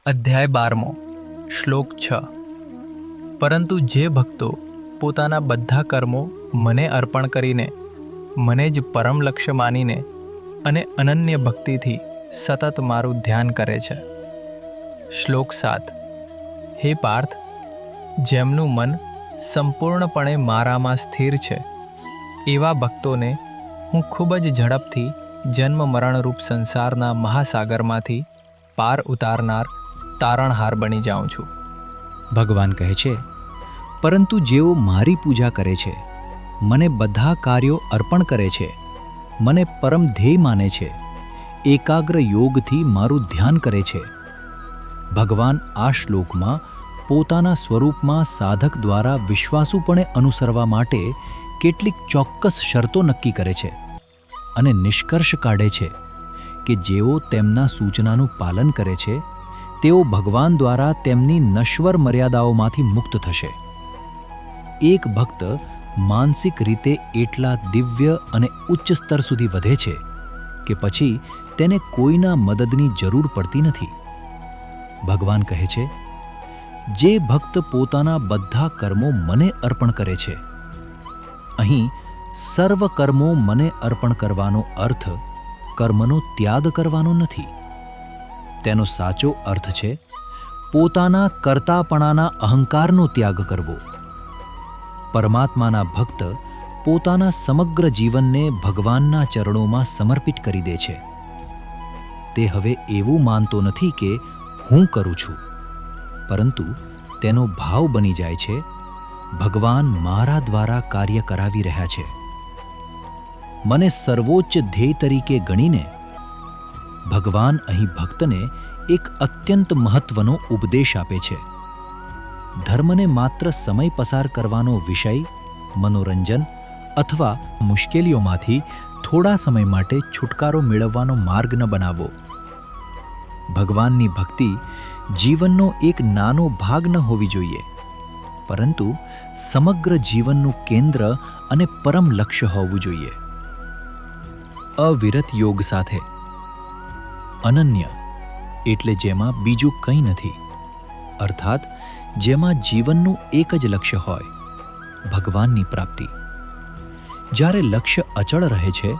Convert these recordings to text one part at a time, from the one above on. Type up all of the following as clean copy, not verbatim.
અધ્યાય 12 શ્લોક 6 પરંતુ જે ભક્તો પોતાના બધા કર્મો મને અર્પણ કરીને મને જ પરમ લક્ષ્ય માનીને અને અનન્ય ભક્તિથી સતત મારું ધ્યાન કરે છે. શ્લોક 7 હે પાર્થ, જેમનું મન સંપૂર્ણપણે મારામાં સ્થિર છે એવા ભક્તોને હું ખૂબ જ ઝડપથી જન્મ મરણરૂપ સંસારના મહાસાગરમાંથી પાર ઉતારનાર તારણહાર બની જાઉં છું. ભગવાન કહે છે, પરંતુ જેઓ મારી પૂજા કરે છે, મને બધા કાર્યો અર્પણ કરે છે, મને પરમ ધ્યેય માને છે, એકાગ્ર યોગથી મારું ધ્યાન કરે છે. ભગવાન આ શ્લોકમાં પોતાના સ્વરૂપમાં સાધક દ્વારા વિશ્વાસુપણે અનુસરવા માટે કેટલીક ચોક્કસ શરતો નક્કી કરે છે અને નિષ્કર્ષ કાઢે છે કે જેઓ તેમના સૂચનાનું પાલન કરે છે તેઓ ભગવાન દ્વારા તેમની નશ્વર મર્યાદાઓમાંથી મુક્ત થશે. એક ભક્ત માનસિક રીતે એટલા દિવ્ય અને ઉચ્ચ સ્તર સુધી વધે છે કે પછી તેને કોઈના મદદની જરૂર પડતી નથી. ભગવાન કહે છે, જે ભક્ત પોતાના બધા કર્મો મને અર્પણ કરે છે. અહીં સર્વ કર્મો મને અર્પણ કરવાનો અર્થ કર્મનો ત્યાગ કરવાનો નથી. તેનો સાચો અર્થ છે પોતાના કર્તાપણાના અહંકારનો ત્યાગ કરવો. પરમાત્માના ભક્ત પોતાના સમગ્ર જીવનને ભગવાનના ચરણોમાં સમર્પિત કરી દે છે. તે હવે એવું માનતો નથી કે હું કરું છું, પરંતુ તેનો ભાવ બની જાય છે ભગવાન મારા દ્વારા કાર્ય કરાવી રહ્યા છે. મને સર્વોચ્ચ ધ્યેય તરીકે ગણીને ભગવાન અહીં ભક્તને એક અત્યંત મહત્વનો ઉપદેશ આપે છે. ધર્મને માત્ર સમય પસાર કરવાનો વિષય, મનોરંજન અથવા મુશ્કેલીઓમાંથી થોડા સમય માટે છુટકારો મેળવવાનો માર્ગ ન બનાવવો. ભગવાનની ભક્તિ જીવનનો એક નાનો ભાગ ન હોવી જોઈએ, પરંતુ સમગ્ર જીવનનું કેન્દ્ર અને પરમ લક્ષ્ય હોવું જોઈએ. અવિરત યોગ સાથે અનન્ય એટલે જેમાં બીજું કંઈ નથી, અર્થાત જેમાં જીવનનું એક જ લક્ષ્ય હોય, ભગવાનની પ્રાપ્તિ. જ્યારે લક્ષ્ય અચળ રહે છે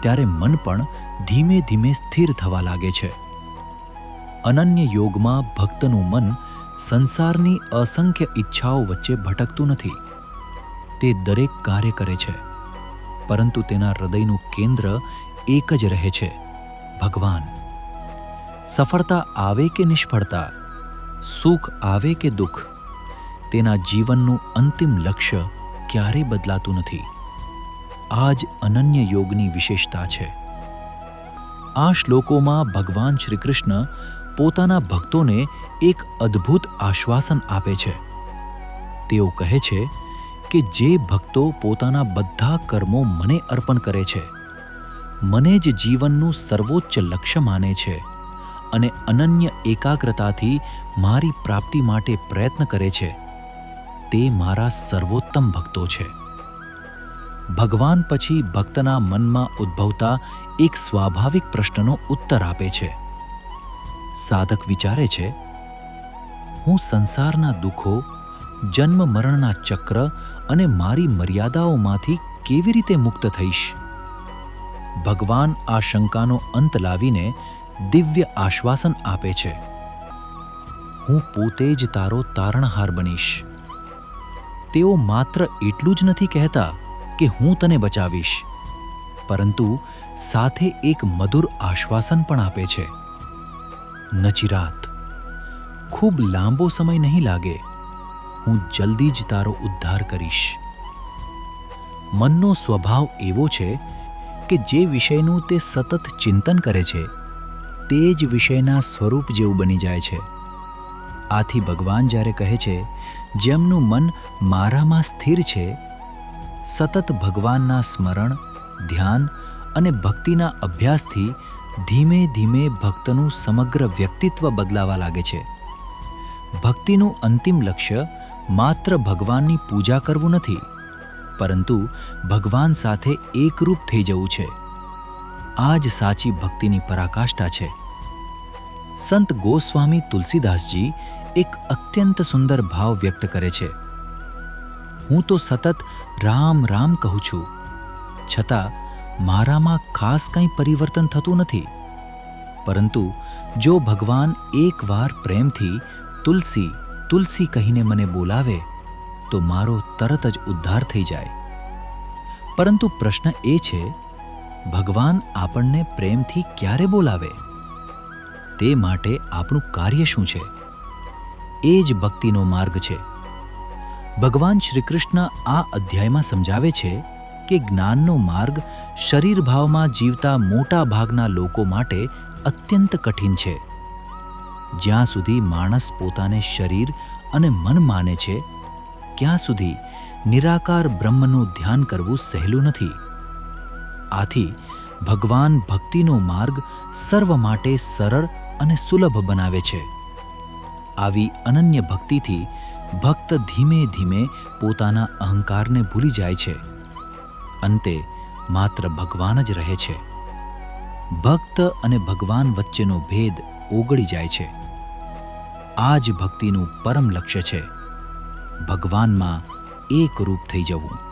ત્યારે મન પણ ધીમે ધીમે સ્થિર થવા લાગે છે. અનન્ય યોગમાં ભક્તનું મન સંસારની અસંખ્ય ઈચ્છાઓ વચ્ચે ભટકતું નથી. તે દરેક કાર્ય કરે છે, પરંતુ તેના હૃદયનું કેન્દ્ર એક જ રહે છે, ભગવાન. સફળતા આવે કે નિષ્ફળતા, સુખ આવે કે દુઃખ, તેના જીવનનું અંતિમ લક્ષ્ય ક્યારેય બદલાતું નથી. આ જ અનન્ય યોગની વિશેષતા છે. આ શ્લોકોમાં ભગવાન શ્રી કૃષ્ણ પોતાના ભક્તોને એક અદ્ભુત આશ્વાસન આપે છે. તેઓ કહે છે કે જે ભક્તો પોતાના બધા કર્મો મને અર્પણ કરે છે, મને જ જીવનનું સર્વોચ્ચ લક્ષ્ય માને છે અને અનન્ય એકાગ્રતાથી મારી પ્રાપ્તિ માટે પ્રયત્ન કરે છે, તે મારા સર્વોત્તમ ભક્તો છે. ભગવાન પછી ભક્તના મનમાં ઉદ્ભવતા એક સ્વાભાવિક પ્રશ્નનો ઉત્તર આપે છે. સાધક વિચારે છે, હું સંસારના દુઃખો, જન્મ મરણના ચક્ર અને મારી મર્યાદાઓમાંથી કેવી રીતે મુક્ત થઈશ? ભગવાન આ શંકાનો અંત લાવીને દિવ્ય આશ્વાસન આપે છે, હું પોતે જ તારો તારણહાર બનીશ. તેઓ માત્ર એટલું જ નથી કહેતા કે હું તને બચાવીશ, પરંતુ સાથે એક મધુર આશ્વાસન પણ આપે છે, નચિરાત, ખૂબ લાંબો સમય નહીં લાગે, હું જલ્દી જ તારો ઉદ્ધાર કરીશ. મનનો સ્વભાવ એવો છે કે જે વિષયનું તે સતત ચિંતન કરે છે તે જ વિષયના સ્વરૂપ જેવું બની જાય છે. આથી ભગવાન જ્યારે કહે છે, જેમનું મન મારામાં સ્થિર છે, સતત ભગવાનના સ્મરણ, ધ્યાન અને ભક્તિના અભ્યાસથી ધીમે ધીમે ભક્તનું સમગ્ર વ્યક્તિત્વ બદલાવા લાગે છે. ભક્તિનું અંતિમ લક્ષ્ય માત્ર ભગવાનની પૂજા કરવું નથી, પરંતુ ભગવાન સાથે એકરૂપ થઈ જવું છે. આ જ સાચી ભક્તિની પરાકાષ્ઠા છે. સંત ગોસ્વામી તુલસીદાસજી એક અત્યંત સુંદર ભાવ વ્યક્ત કરે છે. હું તો સતત રામ રામ કહું છું, છતાં મારામાં ખાસ કંઈ પરિવર્તન થતું નથી. પરંતુ જો ભગવાન એકવાર પ્રેમથી તુલસી તુલસી કહીને મને બોલાવે તો મારો તરત જ ઉદ્ધાર થઈ જાય. પરંતુ પ્રશ્ન એ છે, ભગવાન આપણને પ્રેમથી ક્યારે બોલાવે? તે માટે આપણું કાર્ય શું છે? એ જ ભક્તિનો માર્ગ છે. ભગવાન શ્રીકૃષ્ણ આ અધ્યાયમાં સમજાવે છે કે જ્ઞાનનો માર્ગ શરીર ભાવમાં જીવતા મોટા ભાગના લોકો માટે અત્યંત કઠિન છે. જ્યાં સુધી માણસ પોતાને શરીર અને મન માને છે, ત્યાં સુધી નિરાકાર બ્રહ્મનું ધ્યાન કરવું સહેલું નથી. આથી ભગવાન ભક્તિનો માર્ગ સર્વ માટે સરળ અને સુલભ બનાવે છે. આવી અનન્ય ભક્તિથી ભક્ત ધીમે ધીમે પોતાના અહંકારને ભૂલી જાય છે. અંતે માત્ર ભગવાન જ રહે છે. ભક્ત અને ભગવાન વચ્ચેનો ભેદ ઓગળી જાય છે. આ જ ભક્તિનું પરમ લક્ષ્ય છે, ભગવાનમાં એક રૂપ થઈ જવું.